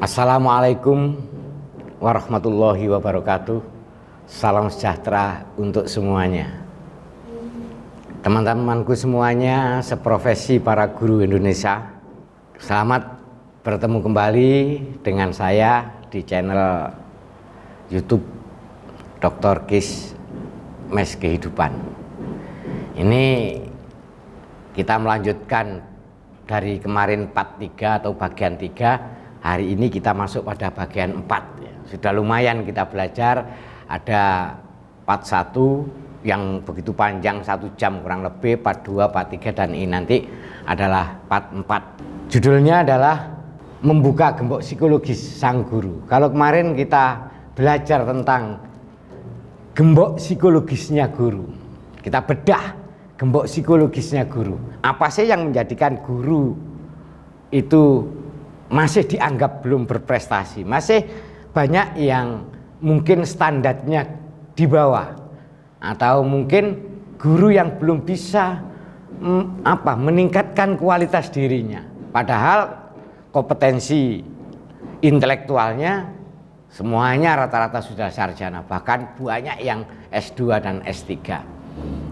Assalamualaikum warahmatullahi wabarakatuh. Salam sejahtera untuk semuanya. Teman-temanku semuanya seprofesi para guru Indonesia, selamat bertemu kembali dengan saya di channel YouTube Dr. Kis Mes Kehidupan. Ini kita melanjutkan dari kemarin part 3 atau bagian 3. Hari ini kita masuk pada bagian 4. Sudah lumayan kita belajar. Ada part 1 yang begitu panjang, 1 jam kurang lebih, part 2, part 3, dan ini nanti adalah part 4. Judulnya adalah membuka gembok psikologis sang guru. Kalau kemarin kita belajar tentang gembok psikologisnya guru, kita bedah gembok psikologisnya guru. Apa sih yang menjadikan guru itu masih dianggap belum berprestasi? Masih banyak yang mungkin standarnya di bawah, atau mungkin guru yang belum bisa meningkatkan kualitas dirinya. Padahal kompetensi intelektualnya semuanya rata-rata sudah sarjana, bahkan banyak yang S2 dan S3.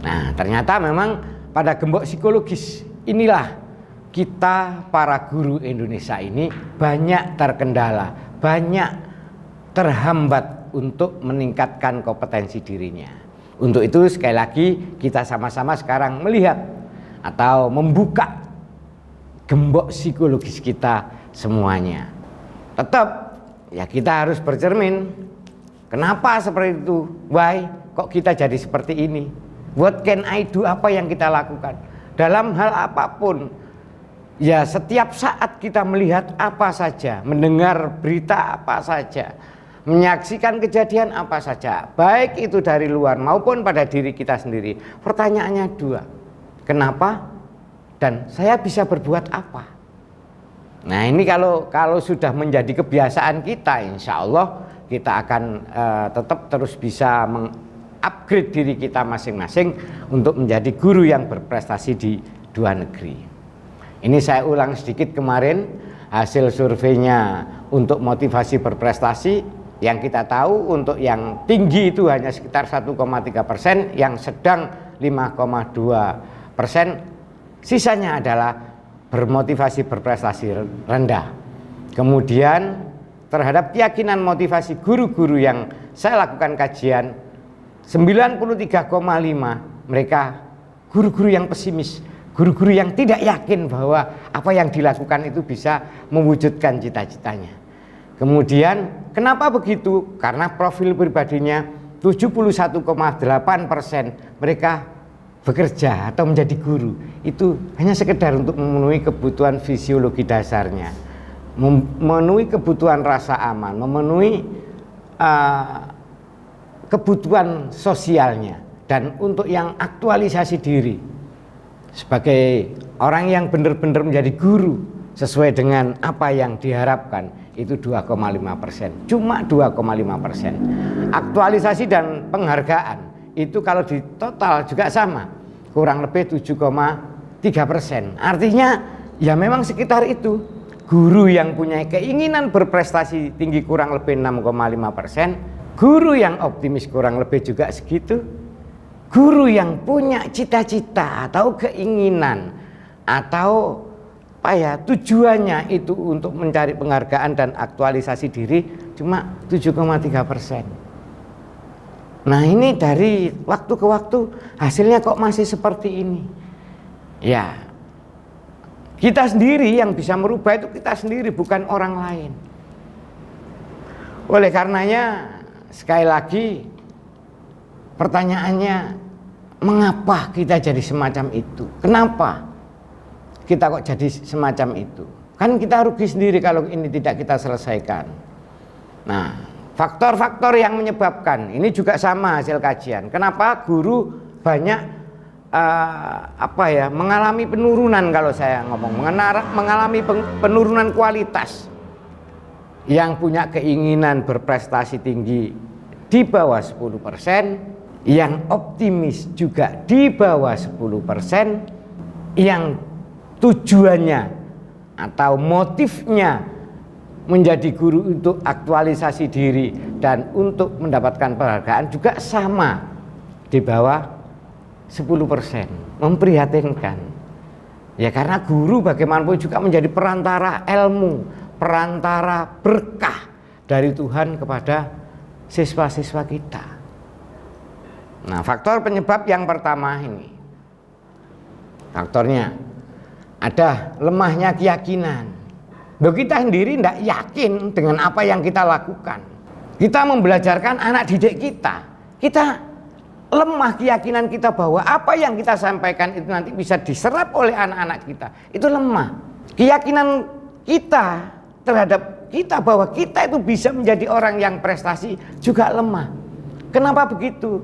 Nah, ternyata memang pada gembok psikologis inilah kita para guru Indonesia ini banyak terkendala, banyak terhambat untuk meningkatkan kompetensi dirinya. Untuk itu sekali lagi kita sama-sama sekarang melihat atau membuka gembok psikologis kita semuanya. Tetap ya kita harus bercermin. Kenapa seperti itu? Why? Kok kita jadi seperti ini? What can I do? Apa yang kita lakukan? Dalam hal apapun. Ya, setiap saat kita melihat apa saja, mendengar berita apa saja, menyaksikan kejadian apa saja, baik itu dari luar maupun pada diri kita sendiri. Pertanyaannya dua, kenapa dan saya bisa berbuat apa? Nah, ini kalau sudah menjadi kebiasaan kita, insya Allah kita akan tetap terus bisa mengupgrade diri kita masing-masing untuk menjadi guru yang berprestasi di dua negeri. Ini saya ulang sedikit kemarin hasil surveinya untuk motivasi berprestasi. Yang kita tahu untuk yang tinggi itu hanya sekitar 1,3%, yang sedang 5,2%, sisanya adalah bermotivasi berprestasi rendah. Kemudian terhadap keyakinan motivasi guru-guru yang saya lakukan kajian, 93,5 mereka guru-guru yang pesimis. Guru-guru yang tidak yakin bahwa apa yang dilakukan itu bisa mewujudkan cita-citanya. Kemudian kenapa begitu? Karena profil pribadinya 71,8% mereka bekerja atau menjadi guru itu hanya sekedar untuk memenuhi kebutuhan fisiologi dasarnya, memenuhi kebutuhan rasa aman, memenuhi kebutuhan sosialnya, dan untuk yang aktualisasi diri sebagai orang yang benar-benar menjadi guru sesuai dengan apa yang diharapkan itu 2,5%, cuma 2,5%. Aktualisasi dan penghargaan itu kalau di total juga sama, kurang lebih 7,3%. Artinya ya memang sekitar itu. Guru yang punya keinginan berprestasi tinggi kurang lebih 6,5%, guru yang optimis kurang lebih juga segitu. Guru yang punya cita-cita atau keinginan atau tujuannya itu untuk mencari penghargaan dan aktualisasi diri cuma 7,3%. Nah, ini dari waktu ke waktu hasilnya kok masih seperti ini. Ya, kita sendiri yang bisa merubah itu kita sendiri, bukan orang lain. Oleh karenanya sekali lagi pertanyaannya, mengapa kita jadi semacam itu? Kenapa kita kok jadi semacam itu? Kan kita rugi sendiri kalau ini tidak kita selesaikan. Nah, faktor-faktor yang menyebabkan ini juga sama hasil kajian. Kenapa guru banyak mengalami penurunan, kalau saya ngomong mengalami penurunan kualitas. Yang punya keinginan berprestasi tinggi di bawah 10%, yang optimis juga di bawah 10%, yang tujuannya atau motifnya menjadi guru untuk aktualisasi diri dan untuk mendapatkan penghargaan juga sama di bawah 10%. Memprihatinkan. Ya karena guru bagaimanapun juga menjadi perantara ilmu, perantara berkah dari Tuhan kepada siswa-siswa kita. Nah, faktor penyebab yang pertama ini, faktornya ada lemahnya keyakinan. Loh, kita sendiri tidak yakin dengan apa yang kita lakukan. Kita membelajarkan anak didik kita lemah keyakinan kita bahwa apa yang kita sampaikan itu nanti bisa diserap oleh anak-anak kita. Itu lemah. Keyakinan kita terhadap kita bahwa kita itu bisa menjadi orang yang prestasi juga lemah. Kenapa begitu?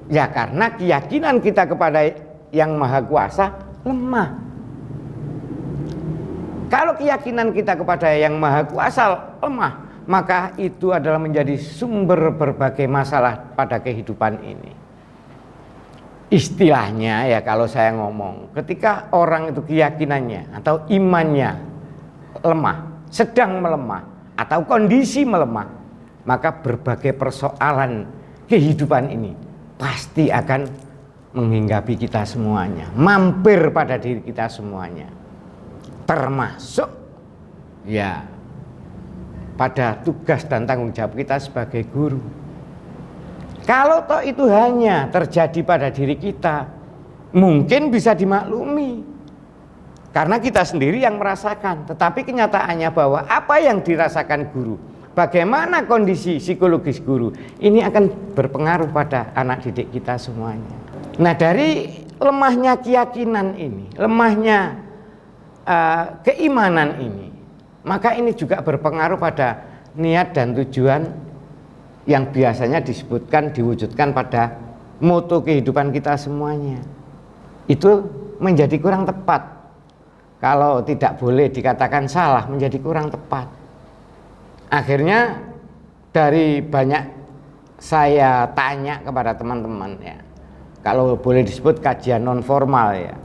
Ya karena keyakinan kita kepada Yang Maha Kuasa lemah. Kalau keyakinan kita kepada Yang Maha Kuasa lemah, maka itu adalah menjadi sumber berbagai masalah pada kehidupan ini. Istilahnya ya kalau saya ngomong, ketika orang itu keyakinannya atau imannya lemah, sedang melemah atau kondisi melemah, maka berbagai persoalan kehidupan ini pasti akan menghinggapi kita semuanya, mampir pada diri kita semuanya. Termasuk ya pada tugas dan tanggung jawab kita sebagai guru. Kalau toh itu hanya terjadi pada diri kita, mungkin bisa dimaklumi karena kita sendiri yang merasakan. Tetapi kenyataannya bahwa apa yang dirasakan guru, bagaimana kondisi psikologis guru, ini akan berpengaruh pada anak didik kita semuanya. Nah, dari lemahnya keyakinan ini, lemahnya keimanan ini, maka ini juga berpengaruh pada niat dan tujuan yang biasanya disebutkan diwujudkan pada moto kehidupan kita semuanya. Itu menjadi kurang tepat. Kalau tidak boleh dikatakan salah, menjadi kurang tepat. Akhirnya dari banyak saya tanya kepada teman-teman ya, kalau boleh disebut kajian non formal ya,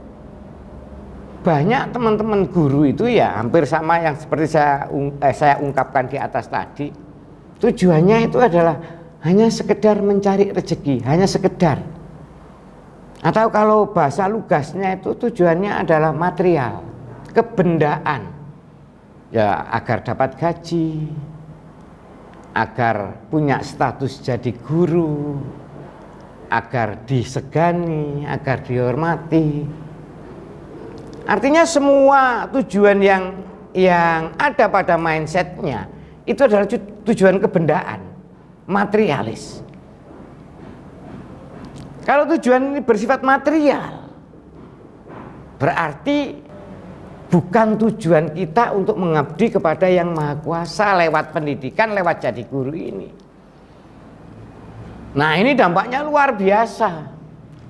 banyak teman-teman guru itu ya hampir sama yang seperti saya ungkapkan di atas tadi. Tujuannya itu adalah hanya sekedar mencari rezeki, hanya sekedar. Atau kalau bahasa lugasnya itu tujuannya adalah material, kebendaan. Ya agar dapat gaji, agar punya status jadi guru, agar disegani, agar dihormati. Artinya semua tujuan yang ada pada mindsetnya itu adalah tujuan kebendaan, materialis. Kalau tujuan ini bersifat material, berarti bukan tujuan kita untuk mengabdi kepada Yang Maha Kuasa lewat pendidikan, lewat jadi guru ini. Nah, ini dampaknya luar biasa.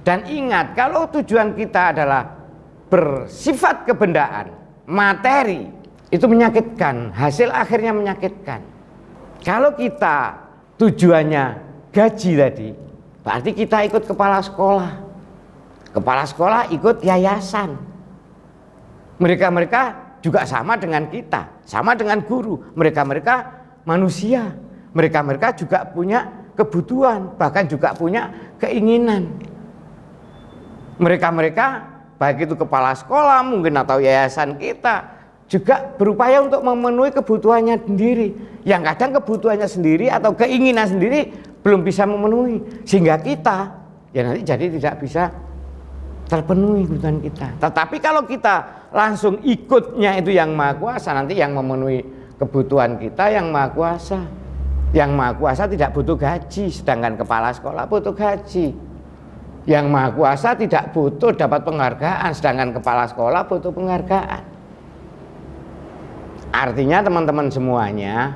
Dan ingat, kalau tujuan kita adalah bersifat kebendaan, materi, itu menyakitkan, hasil akhirnya menyakitkan. Kalau kita tujuannya gaji tadi, berarti kita ikut kepala sekolah ikut yayasan. Mereka juga sama dengan kita, sama dengan guru. Mereka manusia, mereka juga punya kebutuhan, bahkan juga punya keinginan. Mereka baik itu kepala sekolah mungkin atau yayasan kita juga berupaya untuk memenuhi kebutuhannya sendiri, yang kadang kebutuhannya sendiri atau keinginan sendiri belum bisa memenuhi, sehingga kita ya nanti jadi tidak bisa terpenuhi kebutuhan kita. Tetapi kalau kita langsung ikutnya itu Yang Maha Kuasa, nanti yang memenuhi kebutuhan kita Yang Maha Kuasa. Yang Maha Kuasa tidak butuh gaji, sedangkan kepala sekolah butuh gaji. Yang Maha Kuasa tidak butuh dapat penghargaan, sedangkan kepala sekolah butuh penghargaan. Artinya teman-teman semuanya,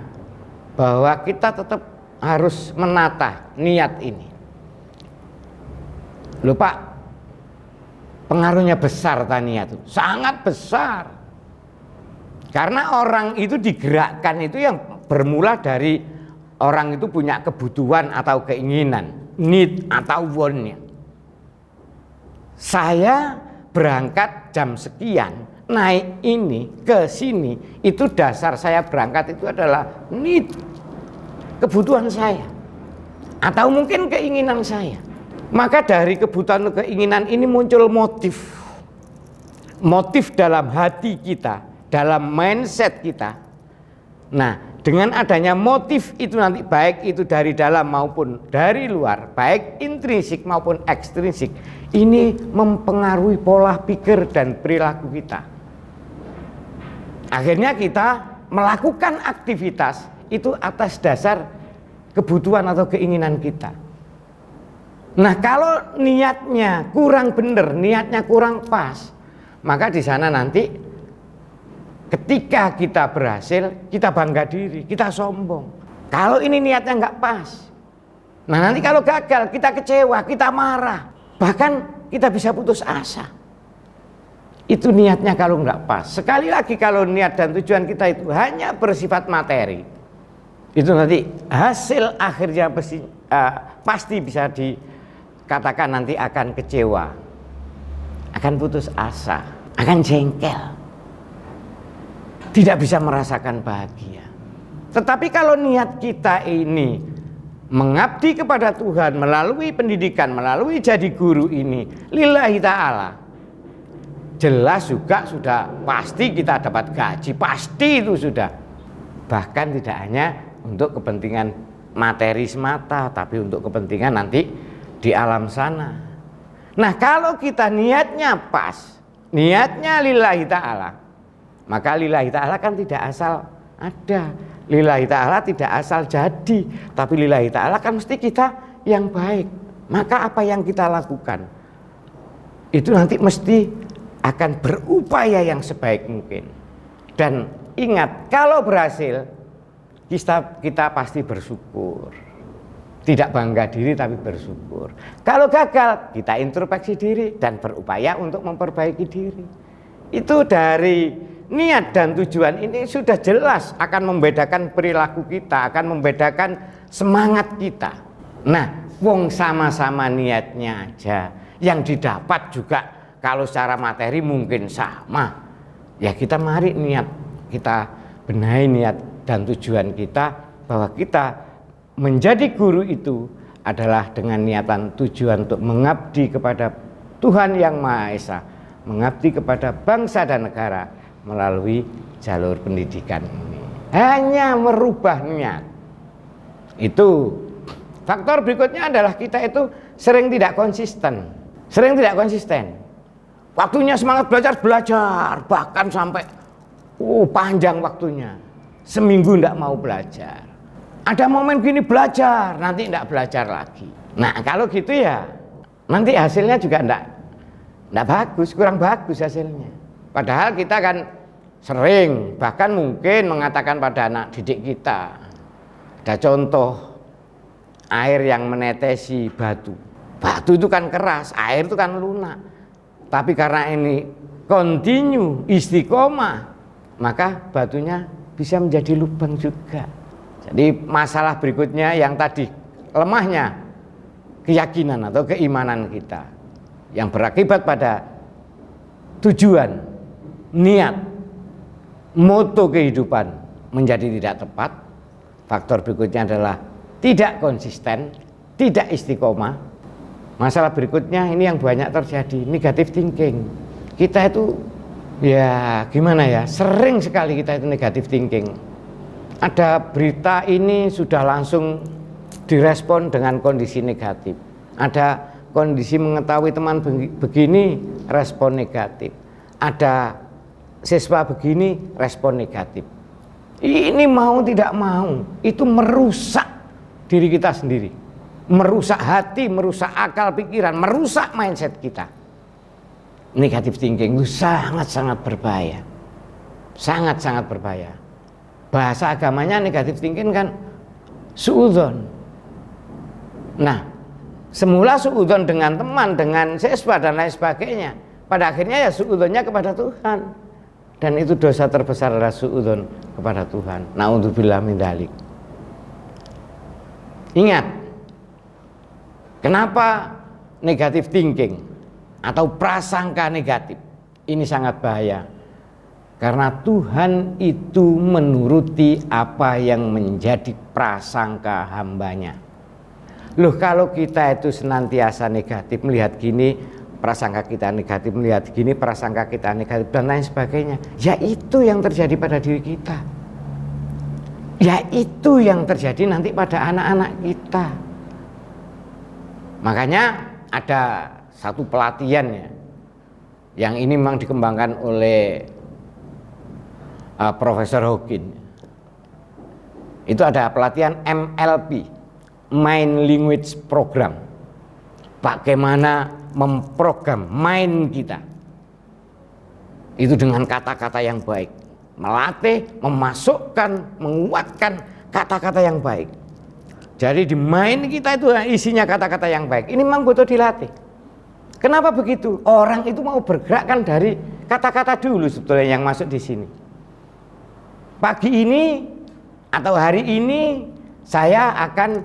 bahwa kita tetap harus menata niat ini. Loh Pak, pengaruhnya besar niat itu, sangat besar. Karena orang itu digerakkan itu yang bermula dari orang itu punya kebutuhan atau keinginan, need atau want-nya. Saya berangkat jam sekian naik ini ke sini, itu dasar saya berangkat itu adalah need, kebutuhan saya, atau mungkin keinginan saya. Maka dari kebutuhan keinginan ini muncul motif dalam hati kita, dalam mindset kita. Nah, dengan adanya motif itu nanti, baik itu dari dalam maupun dari luar, baik intrinsik maupun ekstrinsik, ini mempengaruhi pola pikir dan perilaku kita. Akhirnya kita melakukan aktivitas itu atas dasar kebutuhan atau keinginan kita. Nah, kalau niatnya kurang benar, niatnya kurang pas, maka di sana nanti ketika kita berhasil, kita bangga diri, kita sombong. Kalau ini niatnya nggak pas, nah nanti kalau gagal, kita kecewa, kita marah, bahkan kita bisa putus asa. Itu niatnya kalau nggak pas. Sekali lagi, kalau niat dan tujuan kita itu hanya bersifat materi, itu nanti hasil akhirnya pasti bisa dikatakan nanti akan kecewa, akan putus asa, akan jengkel, tidak bisa merasakan bahagia. Tetapi kalau niat kita ini mengabdi kepada Tuhan melalui pendidikan, melalui jadi guru ini lillahi ta'ala, jelas juga sudah pasti kita dapat gaji, pasti itu sudah. Bahkan tidak hanya untuk kepentingan materi semata, tapi untuk kepentingan nanti di alam sana. Nah, kalau kita niatnya pas, niatnya lillahi ta'ala, maka lillahi ta'ala kan tidak asal ada, lillahi ta'ala tidak asal jadi, tapi lillahi ta'ala kan mesti kita yang baik. Maka apa yang kita lakukan itu nanti mesti akan berupaya yang sebaik mungkin. Dan ingat, kalau berhasil kita pasti bersyukur, tidak bangga diri tapi bersyukur. Kalau gagal, kita introspeksi diri dan berupaya untuk memperbaiki diri. Itu dari niat dan tujuan ini sudah jelas akan membedakan perilaku kita, akan membedakan semangat kita. Nah, wong sama-sama niatnya aja, yang didapat juga kalau secara materi mungkin sama. Ya kita mari niat, kita benahi niat dan tujuan kita, bahwa kita menjadi guru itu adalah dengan niatan tujuan untuk mengabdi kepada Tuhan Yang Maha Esa, mengabdi kepada bangsa dan negara melalui jalur pendidikan ini. Hanya merubah niat. Itu faktor berikutnya adalah kita itu sering tidak konsisten. Waktunya semangat belajar, bahkan sampai panjang waktunya. Seminggu tidak mau belajar. Ada momen gini belajar, nanti tidak belajar lagi. Nah, kalau gitu ya nanti hasilnya juga tidak bagus, kurang bagus hasilnya. Padahal kita kan sering, bahkan mungkin mengatakan pada anak didik kita, ada contoh air yang menetesi batu. Batu itu kan keras, air itu kan lunak. Tapi karena ini continue, istiqomah, maka batunya bisa menjadi lubang juga. Jadi masalah berikutnya yang tadi, lemahnya keyakinan atau keimanan kita, yang berakibat pada tujuan, niat, moto kehidupan menjadi tidak tepat. Faktor berikutnya adalah tidak konsisten, tidak istiqomah. Masalah berikutnya ini yang banyak terjadi, negative thinking. Kita itu ya gimana ya, sering sekali kita itu negative thinking. Ada berita ini sudah langsung direspon dengan kondisi negatif. Ada kondisi mengetahui teman begini, respon negatif. Ada siswa begini, respon negatif. Ini mau tidak mau, itu merusak diri kita sendiri, merusak hati, merusak akal pikiran, merusak mindset kita. Negative thinking itu sangat-sangat berbahaya, sangat-sangat berbahaya. Bahasa agamanya negative thinking kan suudzon. Nah, semula suudzon dengan teman, dengan siswa dan lain sebagainya. Pada akhirnya ya suudzonnya kepada Tuhan. Dan itu dosa terbesar adalah suudzon kepada Tuhan. Na'udzubillah min dzalik. Ingat, kenapa negative thinking atau prasangka negatif ini sangat bahaya? Karena Tuhan itu menuruti apa yang menjadi prasangka hambanya. Loh, kalau kita itu senantiasa negatif, melihat gini, prasangka kita negatif, melihat gini, prasangka kita negatif, dan lain sebagainya, ya itu yang terjadi pada diri kita. Ya itu yang terjadi nanti pada anak-anak kita. Makanya ada satu pelatihan ya, yang ini memang dikembangkan oleh Profesor Hawkins. Itu ada pelatihan MLP, Mind Language Program. Bagaimana memprogram mind kita itu dengan kata-kata yang baik, melatih, memasukkan, menguatkan kata-kata yang baik. Jadi di mind kita itu isinya kata-kata yang baik. Ini memang butuh dilatih. Kenapa begitu? Orang itu mau bergerak kan dari kata-kata dulu sebetulnya yang masuk di sini. Pagi ini atau hari ini saya akan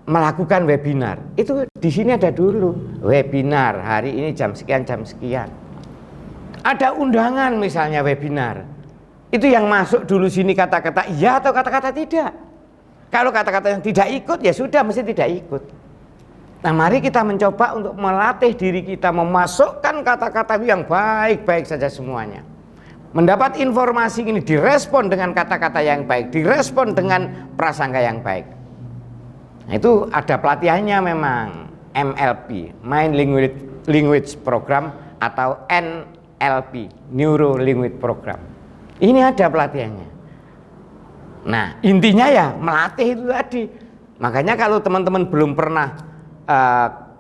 melakukan webinar. Itu di sini ada dulu webinar hari ini jam sekian jam sekian. Ada undangan misalnya webinar. Itu yang masuk dulu sini kata-kata iya atau kata-kata tidak. Kalau kata-kata yang tidak ikut ya sudah mesti tidak ikut. Nah, mari kita mencoba untuk melatih diri kita memasukkan kata-kata yang baik-baik saja semuanya. Mendapat informasi ini direspon dengan kata-kata yang baik, direspon dengan prasangka yang baik. Nah, itu ada pelatihannya memang, MLP, Mind Language Program, atau NLP, Neuro Language Program. Ini ada pelatihannya. Nah, intinya ya melatih itu tadi. Makanya kalau teman-teman belum pernah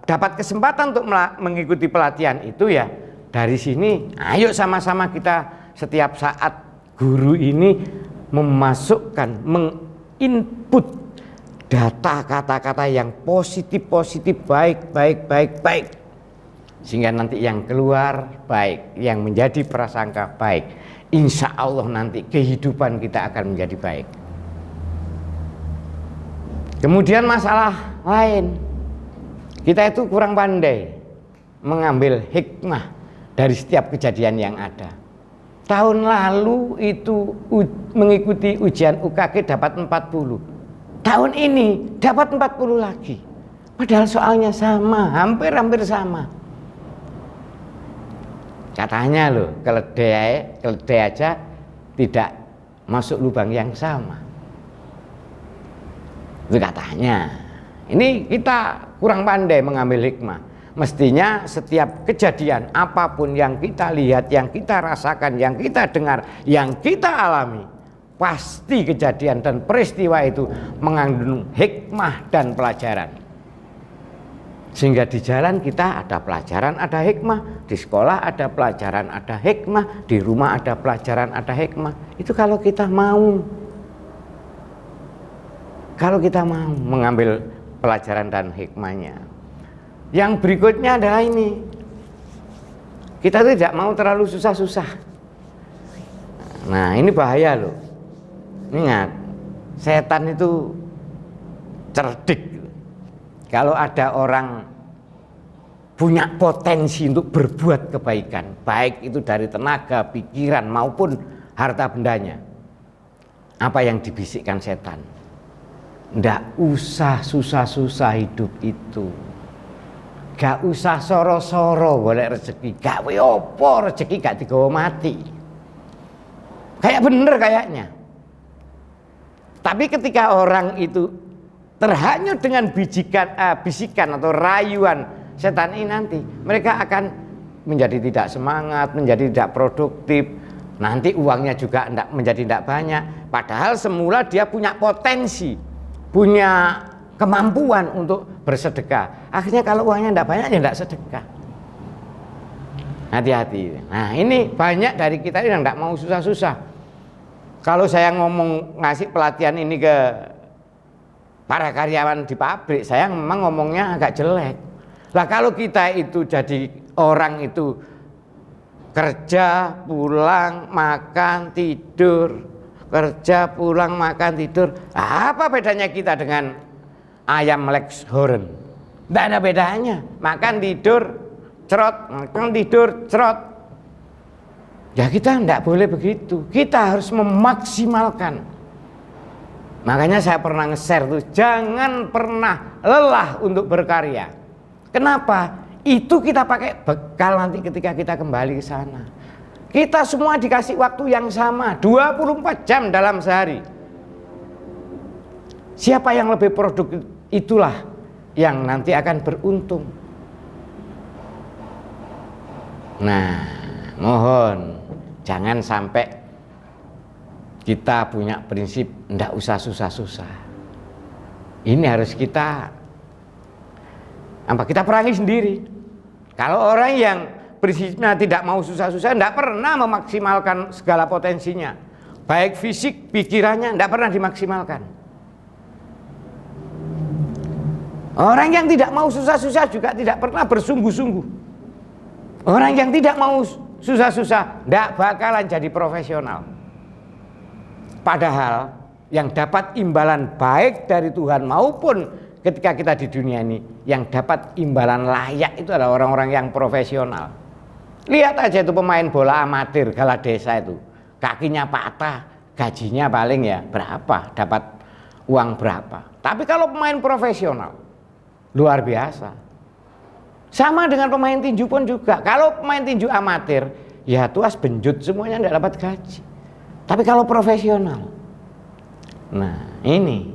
dapat kesempatan untuk mengikuti pelatihan itu ya, dari sini ayo sama-sama kita setiap saat guru ini memasukkan, menginput data kata-kata yang positif, baik, sehingga nanti yang keluar baik, yang menjadi prasangka baik. Insya Allah nanti kehidupan kita akan menjadi baik. Kemudian masalah lain, kita itu kurang pandai mengambil hikmah dari setiap kejadian yang ada. Tahun lalu itu mengikuti ujian UKG dapat 40. Tahun ini dapat 40 lagi. Padahal soalnya sama, hampir sama. Katanya loh, keledai aja tidak masuk lubang yang sama. Itu katanya. Ini kita kurang pandai mengambil hikmah. Mestinya setiap kejadian apapun yang kita lihat, yang kita rasakan, yang kita dengar, yang kita alami, pasti kejadian dan peristiwa itu mengandung hikmah dan pelajaran. Sehingga di jalan kita ada pelajaran, ada hikmah, di sekolah ada pelajaran, ada hikmah, di rumah ada pelajaran, ada hikmah. Itu kalau kita mau mengambil pelajaran dan hikmahnya. Yang berikutnya adalah ini, kita tidak mau terlalu susah-susah. Nah, ini bahaya loh. Ingat, setan itu cerdik. Kalau ada orang punya potensi untuk berbuat kebaikan, baik itu dari tenaga, pikiran maupun harta bendanya, apa yang dibisikkan setan? Ndak usah susah-susah hidup itu. Gak usah soro-soro golek rezeki, gak apa rezeki gak digawa mati. Kayak bener kayaknya. Tapi ketika orang itu terhanyut dengan bisikan atau rayuan setan ini, nanti mereka akan menjadi tidak semangat, menjadi tidak produktif. Nanti uangnya juga menjadi tidak banyak. Padahal semula dia punya potensi, punya kemampuan untuk bersedekah. Akhirnya kalau uangnya tidak banyak ya tidak sedekah. Hati-hati. Nah, ini banyak dari kita yang tidak mau susah-susah. Kalau saya ngasih pelatihan ini ke para karyawan di pabrik, saya memang ngomongnya agak jelek. Lah kalau kita itu jadi orang itu kerja, pulang, makan, tidur, kerja, pulang, makan, tidur, apa bedanya kita dengan ayam Leghorn? Tidak ada bedanya. Makan, tidur, cerot, makan, tidur, cerot. Ya kita tidak boleh begitu. Kita harus memaksimalkan. Makanya saya pernah nge-share tuh, jangan pernah lelah untuk berkarya. Kenapa? Itu kita pakai bekal nanti ketika kita kembali ke sana. Kita semua dikasih waktu yang sama, 24 jam dalam sehari. Siapa yang lebih produktif, itulah yang nanti akan beruntung. Nah, mohon jangan sampai kita punya prinsip ndak usah susah-susah. Ini harus kita perangi sendiri. Kalau orang yang prinsipnya tidak mau susah-susah, ndak pernah memaksimalkan segala potensinya, baik fisik, pikirannya ndak pernah dimaksimalkan. Orang yang tidak mau susah-susah juga tidak pernah bersungguh-sungguh. Orang yang tidak mau susah-susah ndak bakalan jadi profesional. Padahal yang dapat imbalan baik dari Tuhan maupun ketika kita di dunia ini, yang dapat imbalan layak itu adalah orang-orang yang profesional. Lihat aja itu pemain bola amatir Galadesa itu, kakinya patah, gajinya paling ya berapa, dapat uang berapa. Tapi kalau pemain profesional luar biasa. Sama dengan pemain tinju pun juga. Kalau pemain tinju amatir ya tuas benjut semuanya tidak dapat gaji. Tapi kalau profesional, nah ini.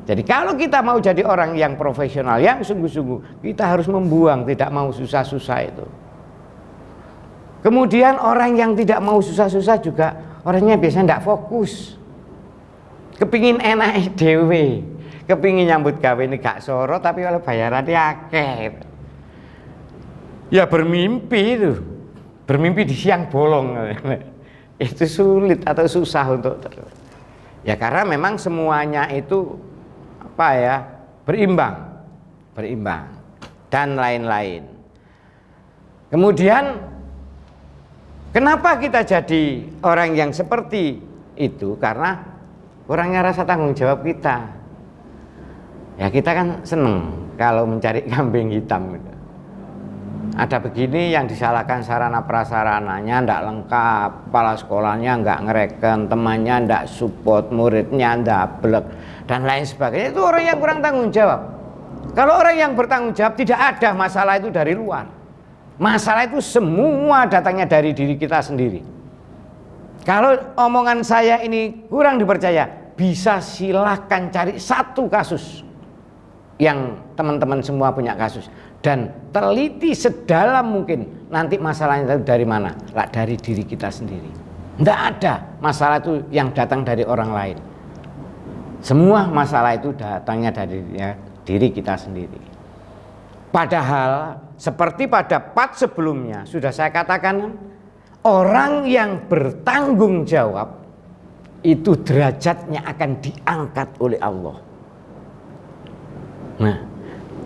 Jadi kalau kita mau jadi orang yang profesional, yang sungguh-sungguh, kita harus membuang tidak mau susah-susah itu. Kemudian orang yang tidak mau susah-susah juga orangnya biasanya tidak fokus. Kepingin enak dewe, kepingin nyambut gawe ini gak soro tapi kalau bayarannya akeh. Ya bermimpi itu, bermimpi di siang bolong. Itu sulit atau susah untuk terus. Ya karena memang semuanya itu berimbang dan lain-lain. Kemudian kenapa kita jadi orang yang seperti itu? Karena kurangnya rasa tanggung jawab kita. Ya kita kan seneng kalau mencari kambing hitam. Ada begini yang disalahkan sarana prasarananya ndak lengkap, kepala sekolahnya nggak ngereken, temannya ndak support, muridnya ndak blek dan lain sebagainya. Itu orang yang kurang tanggung jawab. Kalau orang yang bertanggung jawab, tidak ada masalah itu dari luar. Masalah itu semua datangnya dari diri kita sendiri. Kalau omongan saya ini kurang dipercaya, bisa silahkan cari satu kasus yang teman-teman semua punya kasus dan teliti sedalam mungkin nanti masalahnya itu dari mana? Lah dari diri kita sendiri. Tidak ada masalah itu yang datang dari orang lain. Semua masalah itu datangnya dari diri kita sendiri. Padahal seperti pada part sebelumnya sudah saya katakan, orang yang bertanggung jawab itu derajatnya akan diangkat oleh Allah. Nah,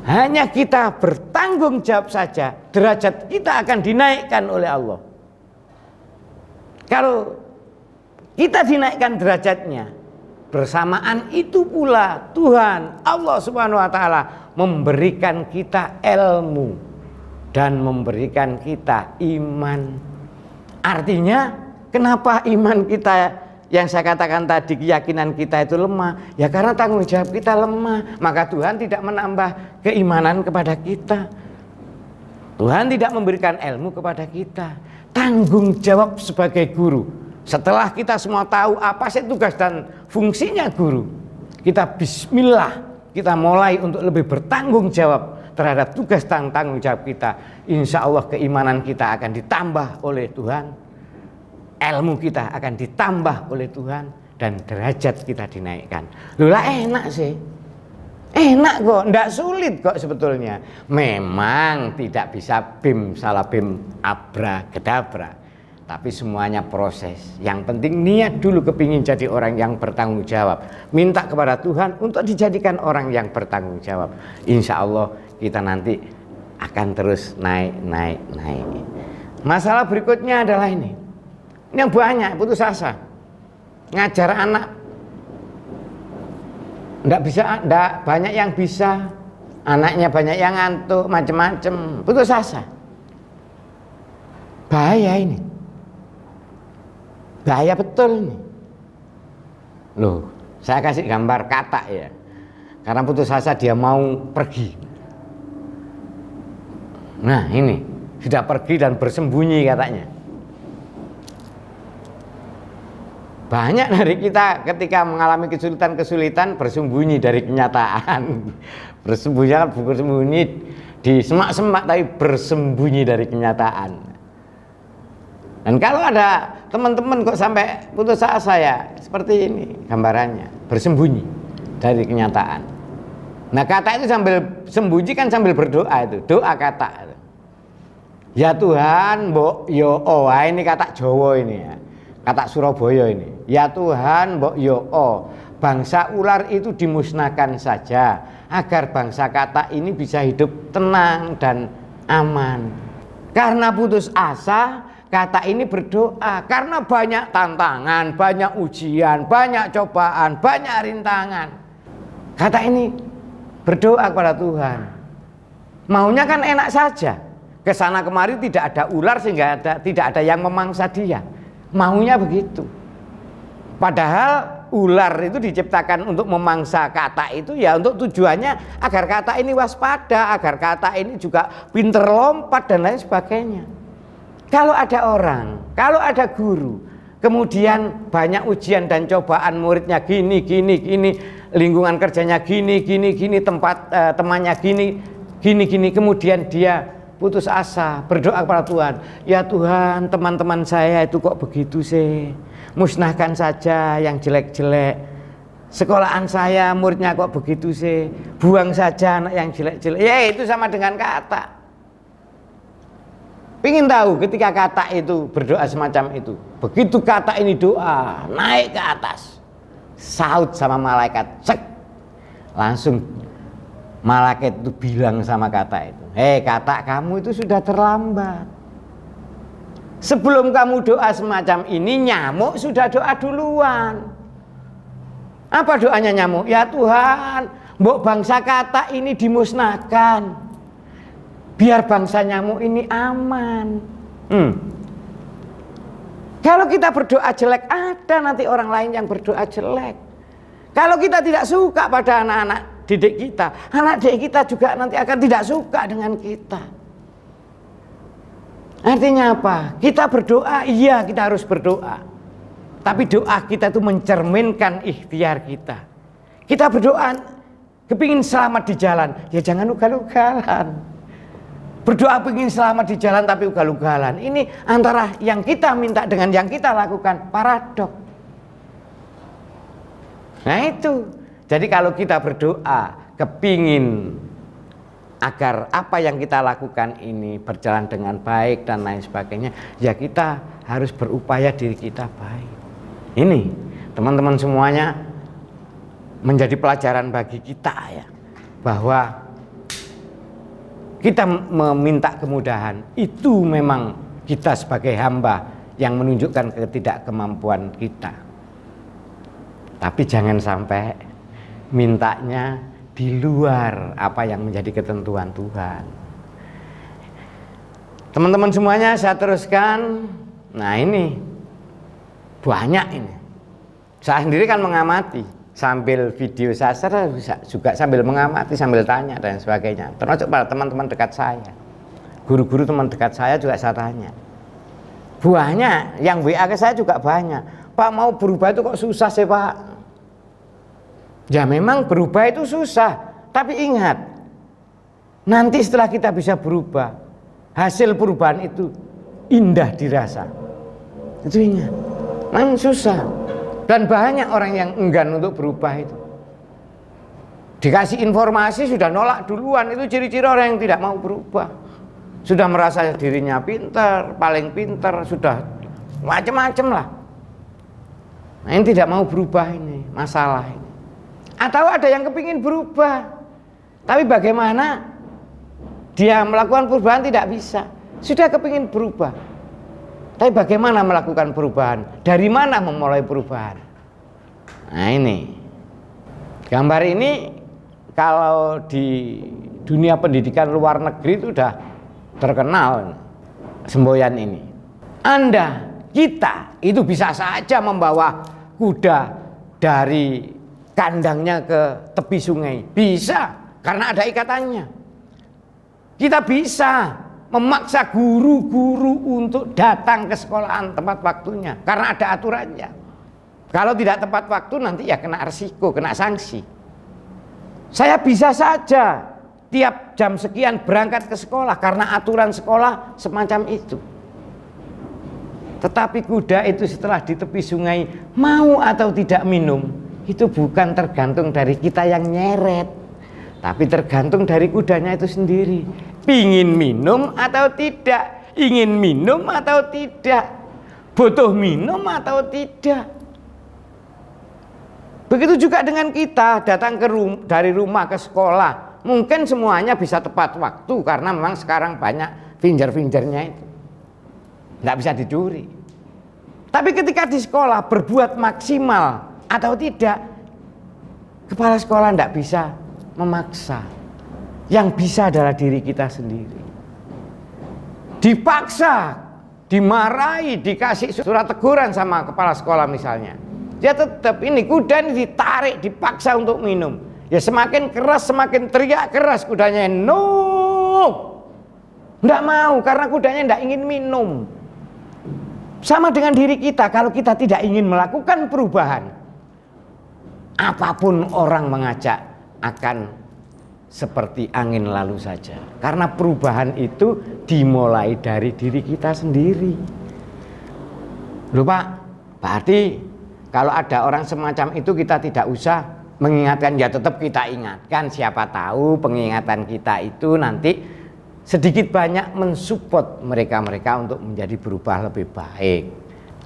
hanya kita bertanggung jawab saja, derajat kita akan dinaikkan oleh Allah. Kalau kita dinaikkan derajatnya, bersamaan itu pula Tuhan Allah Subhanahu wa taala memberikan kita ilmu dan memberikan kita iman. Artinya, kenapa iman kita yang saya katakan tadi, keyakinan kita itu lemah? Ya karena tanggung jawab kita lemah. Maka Tuhan tidak menambah keimanan kepada kita. Tuhan tidak memberikan ilmu kepada kita. Tanggung jawab sebagai guru. Setelah kita semua tahu apa sih tugas dan fungsinya guru, kita bismillah, kita mulai untuk lebih bertanggung jawab terhadap tugas dan tanggung jawab kita. Insya Allah keimanan kita akan ditambah oleh Tuhan. Ilmu kita akan ditambah oleh Tuhan dan derajat kita dinaikkan. Loh lah enak sih. Enak kok, enggak sulit kok sebetulnya. Memang tidak bisa bim salah bim abra-gedabra. Tapi semuanya proses. Yang penting niat dulu kepingin jadi orang yang bertanggung jawab. Minta kepada Tuhan untuk dijadikan orang yang bertanggung jawab. Insya Allah kita nanti akan terus naik. Masalah berikutnya adalah ini. Yang banyak putus asa, ngajar anak enggak banyak yang bisa, anaknya banyak yang ngantuk, macam-macam, putus asa. Bahaya ini. Bahaya betul nih. Loh, saya kasih gambar Katak ya. Karena putus asa dia mau pergi. Nah ini, sudah pergi dan bersembunyi katanya. Banyak dari kita ketika mengalami kesulitan-kesulitan bersembunyi dari kenyataan. Bersembunyi di semak-semak tapi bersembunyi dari kenyataan. Dan kalau ada teman-teman kok sampai putus asa ya seperti ini gambarannya, bersembunyi dari kenyataan. Nah kata itu sambil sembunyi kan sambil berdoa itu, doa kata. Ya Tuhan, mbok yo ini kata Jawa ini ya. Kata Surabaya ini. Ya Tuhan, mbok yo bangsa ular itu dimusnahkan saja agar bangsa Katak ini bisa hidup tenang dan aman. Karena putus asa, Katak ini berdoa karena banyak tantangan, banyak ujian, banyak cobaan, banyak rintangan. Katak ini berdoa kepada Tuhan. Maunya kan enak saja. Kesana kemari tidak ada ular sehingga tidak ada yang memangsa dia. Maunya begitu. Padahal ular itu diciptakan untuk memangsa Katak itu ya untuk tujuannya agar Katak ini waspada, agar Katak ini juga pinter lompat dan lain sebagainya. Kalau ada orang, kalau ada guru, kemudian banyak ujian dan cobaan muridnya gini, lingkungan kerjanya gini, tempat temannya gini, kemudian dia putus asa, berdoa kepada Tuhan. Ya Tuhan, teman-teman saya itu kok begitu sih? Musnahkan saja yang jelek-jelek. Sekolahan saya muridnya kok begitu sih? Buang saja anak yang jelek-jelek. Ya itu sama dengan Katak. Ingin tahu ketika Katak itu berdoa semacam itu. Begitu Katak ini doa, naik ke atas. Saut sama malaikat, cek. Langsung malaikat itu bilang sama Katak itu, hei Katak, kamu itu sudah terlambat. Sebelum kamu doa semacam ini, nyamuk sudah doa duluan. Apa doanya nyamuk? Ya Tuhan, mbok bangsa Katak ini dimusnahkan, biar bangsa nyamuk ini aman. Kalau kita berdoa jelek, ada nanti orang lain yang berdoa jelek. Kalau kita tidak suka pada anak-anak didik kita, anak didik kita juga nanti akan tidak suka dengan kita. Artinya apa? Kita berdoa, iya kita harus berdoa. Tapi doa kita itu mencerminkan ikhtiar kita. Kita berdoa, kepingin selamat di jalan, ya jangan ugal-ugalan. Berdoa pengen selamat di jalan tapi ugal-ugalan. Ini antara yang kita minta dengan yang kita lakukan, paradok. Nah itu. Jadi kalau kita berdoa kepingin agar apa yang kita lakukan ini berjalan dengan baik dan lain sebagainya, ya kita harus berupaya diri kita baik. Ini teman-teman semuanya menjadi pelajaran bagi kita ya, bahwa kita meminta kemudahan itu memang kita sebagai hamba yang menunjukkan ketidakmampuan kita. Tapi jangan sampai mintanya di luar apa yang menjadi ketentuan Tuhan. Teman-teman semuanya saya teruskan. Nah ini banyak ini. Saya sendiri kan mengamati sambil video saya juga sambil mengamati, sambil tanya dan sebagainya. Termasuk pada teman-teman dekat saya, guru-guru teman dekat saya juga saya tanya. Banyak yang WA ke saya juga banyak. Pak, mau berubah itu kok susah sih Pak? Ya memang berubah itu susah, tapi ingat, nanti setelah kita bisa berubah, hasil perubahan itu indah dirasa. Itu ingat, memang susah. Dan banyak orang yang enggan untuk berubah itu. Dikasih informasi sudah nolak duluan, itu ciri-ciri orang yang tidak mau berubah. Sudah merasa dirinya pintar, paling pintar, sudah macam-macam lah. Nah ini tidak mau berubah ini, masalah ini. Atau ada yang kepingin berubah, tapi bagaimana dia melakukan perubahan tidak bisa. Sudah kepingin berubah, tapi bagaimana melakukan perubahan? Dari mana memulai perubahan? Nah ini gambar ini kalau di dunia pendidikan luar negeri itu sudah terkenal semboyan ini. Anda Kita itu bisa saja membawa kuda dari kandangnya ke tepi sungai. Bisa, karena ada ikatannya. Kita bisa memaksa guru-guru untuk datang ke sekolahan tempat waktunya, karena ada aturannya. Kalau tidak tepat waktu nanti ya kena resiko, kena sanksi. Saya bisa saja tiap jam sekian berangkat ke sekolah karena aturan sekolah semacam itu. Tetapi kuda itu setelah di tepi sungai mau atau tidak minum, itu bukan tergantung dari kita yang nyeret, tapi tergantung dari kudanya itu sendiri. Pingin minum atau tidak, ingin minum atau tidak, butuh minum atau tidak. Begitu juga dengan kita datang dari rumah ke sekolah. Mungkin semuanya bisa tepat waktu karena memang sekarang banyak finger-fingernya itu. Nggak bisa dicuri. Tapi ketika di sekolah berbuat maksimal atau tidak, kepala sekolah nggak bisa memaksa. Yang bisa adalah diri kita sendiri. Dipaksa, dimarahi, dikasih surat teguran sama kepala sekolah misalnya. Dia tetap ini kuda ini ditarik, dipaksa untuk minum. Ya semakin keras, semakin teriak keras kudanya. No, nggak mau karena kudanya nggak ingin minum. Sama dengan diri kita, kalau kita tidak ingin melakukan perubahan, apapun orang mengajak akan seperti angin lalu saja. Karena perubahan itu dimulai dari diri kita sendiri. Loh Pak, berarti kalau ada orang semacam itu kita tidak usah mengingatkan, ya tetap kita ingatkan. Siapa tahu pengingatan kita itu nanti sedikit banyak mensupport mereka-mereka untuk menjadi berubah lebih baik.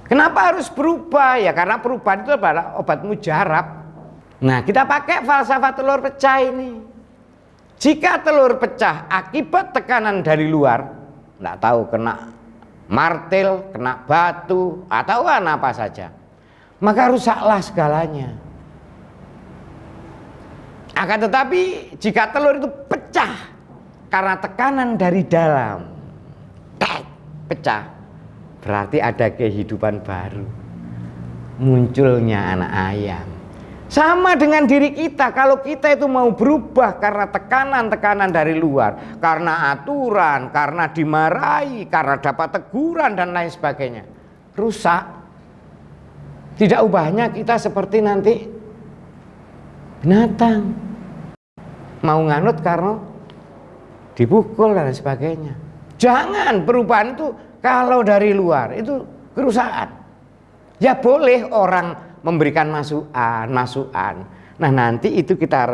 Kenapa harus berubah? Ya karena perubahan itu adalah obat mujarab. Nah kita pakai falsafah telur pecah ini. Jika telur pecah akibat tekanan dari luar, nggak tahu kena martil, kena batu, atau apa saja, maka rusaklah segalanya. Akan tetapi jika telur itu pecah karena tekanan dari dalam, pecah, berarti ada kehidupan baru, munculnya anak ayam. Sama dengan diri kita, kalau kita itu mau berubah karena tekanan-tekanan dari luar, karena aturan, karena dimarahi, karena dapat teguran dan lain sebagainya, rusak. Tidak ubahnya kita seperti nanti binatang, mau nganut karena dipukul dan lain sebagainya. Jangan, perubahan itu kalau dari luar itu kerusakan. Ya boleh orang memberikan masukan. Nah nanti itu kita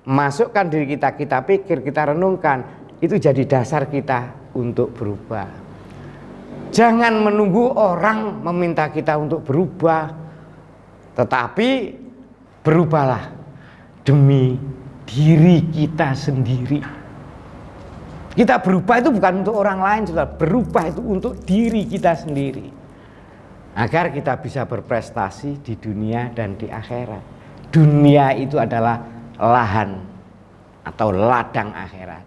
masukkan diri kita, kita pikir, kita renungkan, itu jadi dasar kita untuk berubah. Jangan menunggu orang meminta kita untuk berubah, tetapi berubahlah demi diri kita sendiri. Kita berubah itu bukan untuk orang lain, saudara. Berubah itu untuk diri kita sendiri. Agar kita bisa berprestasi di dunia dan di akhirat. Dunia itu adalah lahan atau ladang akhirat.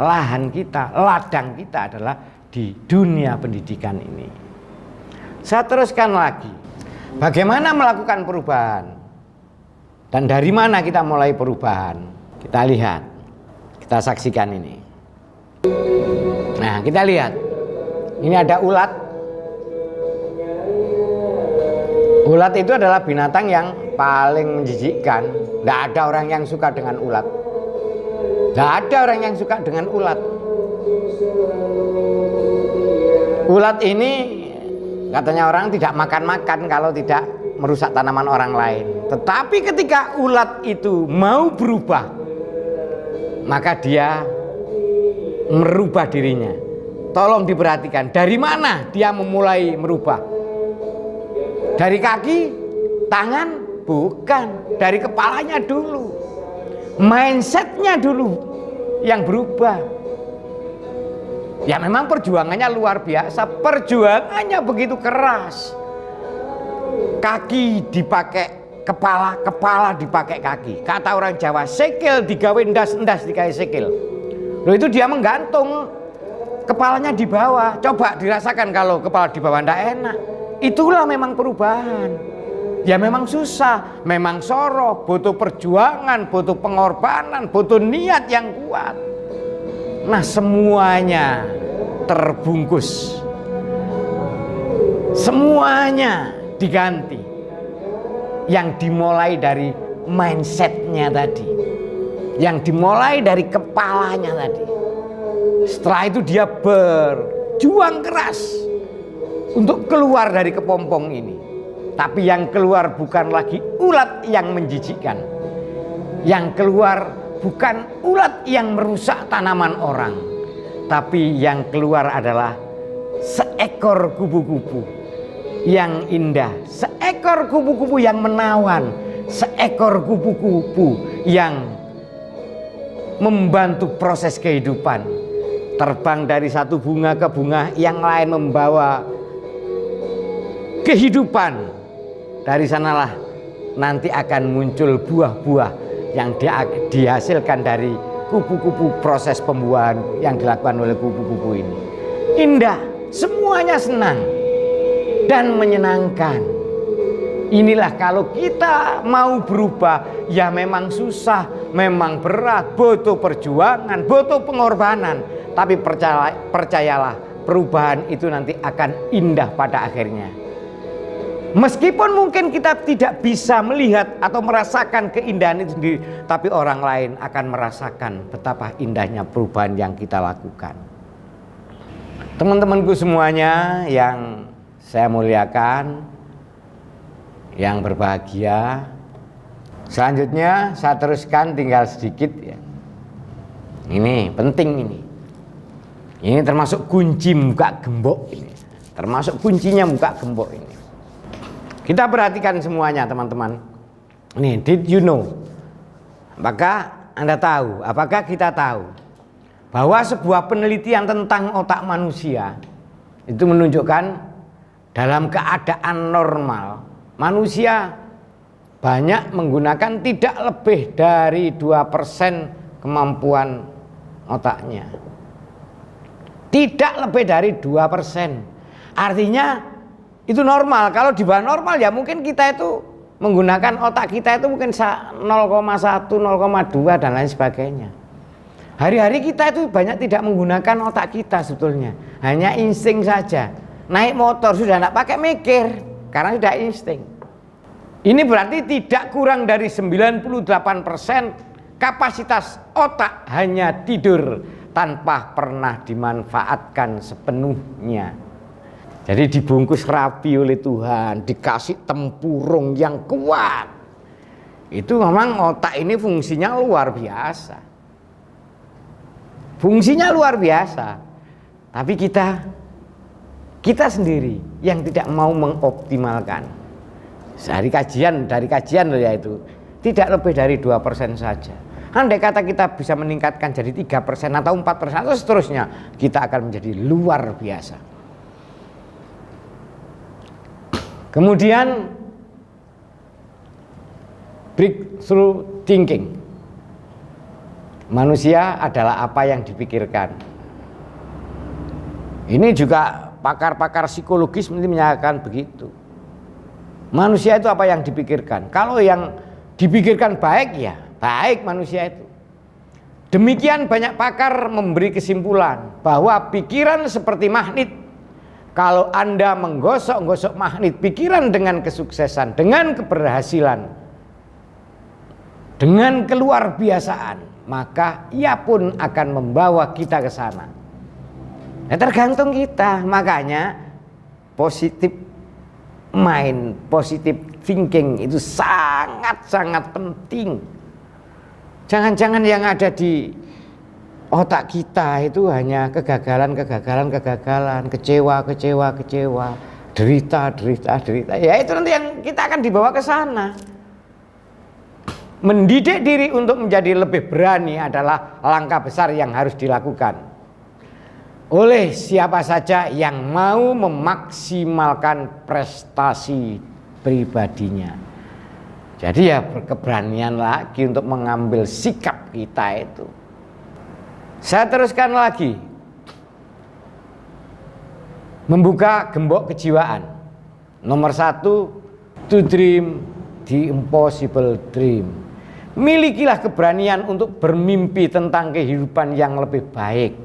Lahan kita, ladang kita adalah di dunia pendidikan ini. Saya teruskan lagi. Bagaimana melakukan perubahan? Dan dari mana kita mulai perubahan? Kita lihat. Kita saksikan ini. Nah, kita lihat. Ini ada ulat. Ulat itu adalah binatang yang paling menjijikkan. Tidak ada orang yang suka dengan ulat. Tidak ada orang yang suka dengan ulat. Ulat ini katanya orang tidak makan-makan kalau tidak merusak tanaman orang lain. Tetapi ketika ulat itu mau berubah, maka dia merubah dirinya. Tolong diperhatikan, dari mana dia memulai merubah? Dari kaki, tangan, bukan. Dari kepalanya dulu. Mindsetnya dulu yang berubah. Ya memang perjuangannya luar biasa. Perjuangannya begitu keras. Kaki dipakai kepala, kepala dipakai kaki. Kata orang Jawa, sikil digawe ndas-ndas digawe sikil. Loh itu dia menggantung. Kepalanya di bawah. Coba dirasakan kalau kepala di bawah ndak enak. Itulah memang perubahan. Ya memang susah, memang soroh, butuh perjuangan, butuh pengorbanan, butuh niat yang kuat. Nah, semuanya terbungkus, semuanya diganti. Yang dimulai dari mindsetnya tadi, yang dimulai dari kepalanya tadi. Setelah itu dia berjuang keras untuk keluar dari kepompong ini. Tapi yang keluar bukan lagi ulat yang menjijikkan. Yang keluar bukan ulat yang merusak tanaman orang. Tapi yang keluar adalah seekor kupu-kupu yang indah. Seekor kupu-kupu yang menawan. Seekor kupu-kupu yang membantu proses kehidupan. Terbang dari satu bunga ke bunga yang lain membawa kehidupan. Dari sanalah nanti akan muncul buah-buah yang dihasilkan dari kupu-kupu, proses pembuahan yang dilakukan oleh kupu-kupu ini. Indah, semuanya senang dan menyenangkan. Inilah kalau kita mau berubah, ya memang susah, memang berat, butuh perjuangan, butuh pengorbanan. Tapi percayalah, perubahan itu nanti akan indah pada akhirnya. Meskipun mungkin kita tidak bisa melihat atau merasakan keindahan itu sendiri, tapi orang lain akan merasakan betapa indahnya perubahan yang kita lakukan. Teman-temanku semuanya yang saya muliakan, yang berbahagia, selanjutnya saya teruskan tinggal sedikit ya. Ini penting ini. Ini termasuk kunci muka gembok ini. Termasuk kuncinya muka gembok ini. Kita perhatikan semuanya teman-teman. Nih, did you know? Apakah Anda tahu? Apakah kita tahu bahwa sebuah penelitian tentang otak manusia itu menunjukkan dalam keadaan normal manusia banyak menggunakan tidak lebih dari 2% kemampuan otaknya. Tidak lebih dari 2%. Artinya itu normal. Kalau di bawah normal ya mungkin kita itu menggunakan otak kita itu mungkin 0,1, 0,2 dan lain sebagainya. Hari-hari kita itu banyak tidak menggunakan otak kita sebetulnya. Hanya insting saja. Naik motor sudah tidak pakai mikir karena sudah insting. Ini berarti tidak kurang dari 98% kapasitas otak hanya tidur tanpa pernah dimanfaatkan sepenuhnya. Jadi dibungkus rapi oleh Tuhan, dikasih tempurung yang kuat. Itu memang otak ini fungsinya luar biasa. Fungsinya luar biasa. Tapi kita sendiri yang tidak mau mengoptimalkan. Dari kajian loh ya itu, tidak lebih dari 2% saja. Andai kata kita bisa meningkatkan jadi 3% atau 4% atau seterusnya, kita akan menjadi luar biasa. Kemudian breakthrough thinking. Manusia adalah apa yang dipikirkan. Ini juga pakar-pakar psikologis menyatakan begitu. Manusia itu apa yang dipikirkan. Kalau yang dipikirkan baik ya baik manusia itu. Demikian banyak pakar memberi kesimpulan bahwa pikiran seperti magnet. Kalau Anda menggosok-gosok magnet pikiran dengan kesuksesan, dengan keberhasilan, dengan keluar biasaan, maka ia pun akan membawa kita ke sana. Nah, tergantung kita. Makanya positive mind, positive thinking itu sangat-sangat penting. Jangan-jangan yang ada di otak kita itu hanya kegagalan, kecewa, derita. Ya itu nanti yang kita akan dibawa ke sana. Mendidik diri untuk menjadi lebih berani adalah langkah besar yang harus dilakukan oleh siapa saja yang mau memaksimalkan prestasi pribadinya. Jadi ya berkeberanian lagi untuk mengambil sikap kita itu. Saya teruskan lagi. Membuka gembok kejiwaan. Nomor 1, to dream the impossible dream. Milikilah keberanian untuk bermimpi tentang kehidupan yang lebih baik.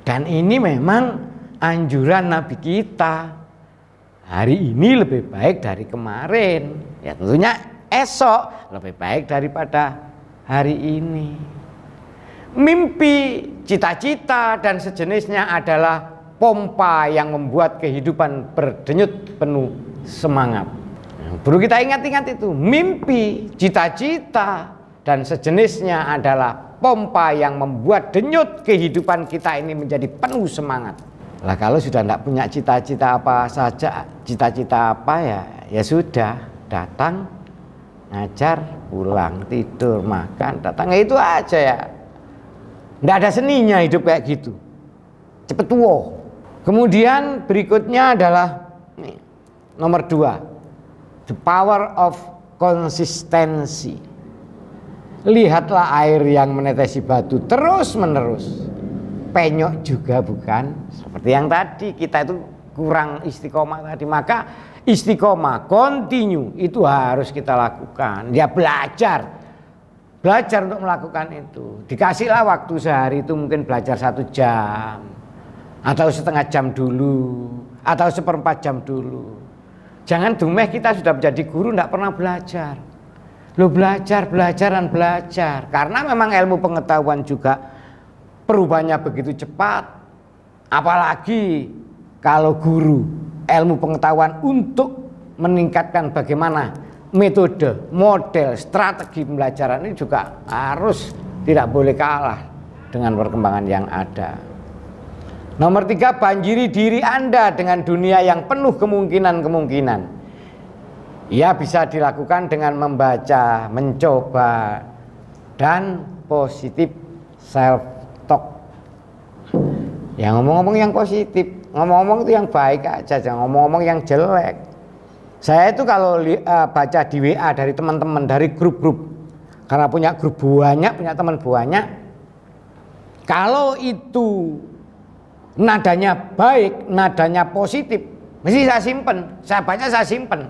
Dan ini memang anjuran Nabi kita. Hari ini lebih baik dari kemarin. Ya tentunya esok lebih baik daripada hari ini. Mimpi, cita-cita dan sejenisnya adalah pompa yang membuat kehidupan berdenyut penuh semangat. Perlu kita ingat-ingat itu. Mimpi, cita-cita dan sejenisnya adalah pompa yang membuat denyut kehidupan kita ini menjadi penuh semangat. Lah kalau sudah tidak punya cita-cita apa saja, cita-cita apa ya sudah, datang, ngajar, pulang, tidur, makan, datang, itu aja ya. Tidak ada seninya hidup kayak gitu. Cepet tua. Kemudian berikutnya adalah nomor 2. The power of consistency. Lihatlah air yang menetesi batu terus menerus. Penyok juga bukan. Seperti yang tadi kita itu kurang istiqomah tadi. Maka istiqomah, continue itu harus kita lakukan. Ya belajar untuk melakukan itu. Dikasihlah waktu sehari itu mungkin belajar 1 jam. Atau setengah jam dulu. Atau 1/4 jam dulu. Jangan dumeh kita sudah menjadi guru tidak pernah belajar. Lo belajar dan belajar. Karena memang ilmu pengetahuan juga perubahannya begitu cepat. Apalagi kalau guru ilmu pengetahuan untuk meningkatkan bagaimana metode, model, strategi pembelajaran ini juga harus tidak boleh kalah dengan perkembangan yang ada. Nomor 3, banjiri diri Anda dengan dunia yang penuh kemungkinan-kemungkinan. Ya bisa dilakukan dengan membaca, mencoba, dan positif self-talk. Ya ngomong-ngomong yang positif, ngomong-ngomong itu yang baik aja, jangan ngomong-ngomong yang jelek. Saya itu kalau baca di WA dari teman-teman, dari grup-grup, karena punya grup banyak, punya teman banyak, kalau itu nadanya baik, nadanya positif, mesti saya simpen, saya baca, saya simpen,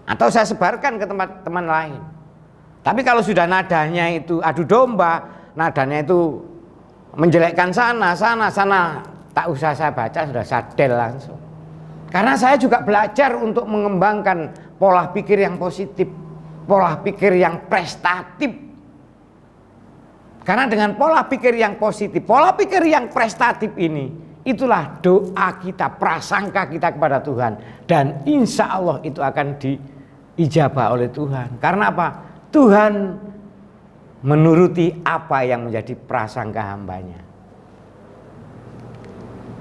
atau saya sebarkan ke teman-teman lain. Tapi kalau sudah nadanya itu adu domba, nadanya itu menjelekkan sana, tak usah saya baca, sudah saya del langsung. Karena saya juga belajar untuk mengembangkan pola pikir yang positif, pola pikir yang prestatif. Karena dengan pola pikir yang positif, pola pikir yang prestatif ini, itulah doa kita, prasangka kita kepada Tuhan. Dan insya Allah itu akan diijabah oleh Tuhan. Karena apa? Tuhan menuruti apa yang menjadi prasangka hambanya.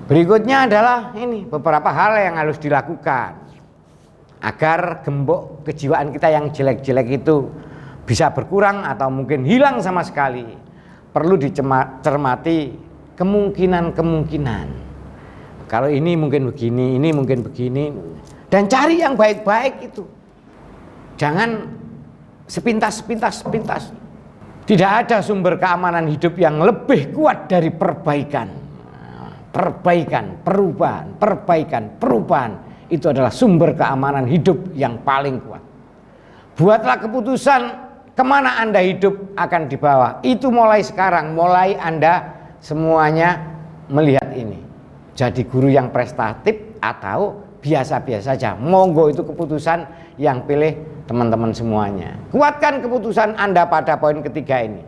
Berikutnya adalah ini beberapa hal yang harus dilakukan agar gembok kejiwaan kita yang jelek-jelek itu bisa berkurang atau mungkin hilang sama sekali. Perlu dicermati kemungkinan-kemungkinan. Kalau ini mungkin begini, ini mungkin begini, dan cari yang baik-baik itu. Jangan sepintas. Tidak ada sumber keamanan hidup yang lebih kuat dari perbaikan. Perubahan. Itu adalah sumber keamanan hidup yang paling kuat. Buatlah keputusan kemana Anda hidup akan dibawa. Itu mulai sekarang, mulai Anda semuanya melihat ini. Jadi guru yang prestatif atau biasa-biasa saja. Monggo itu keputusan yang pilih teman-teman semuanya. Kuatkan keputusan Anda pada poin ketiga ini.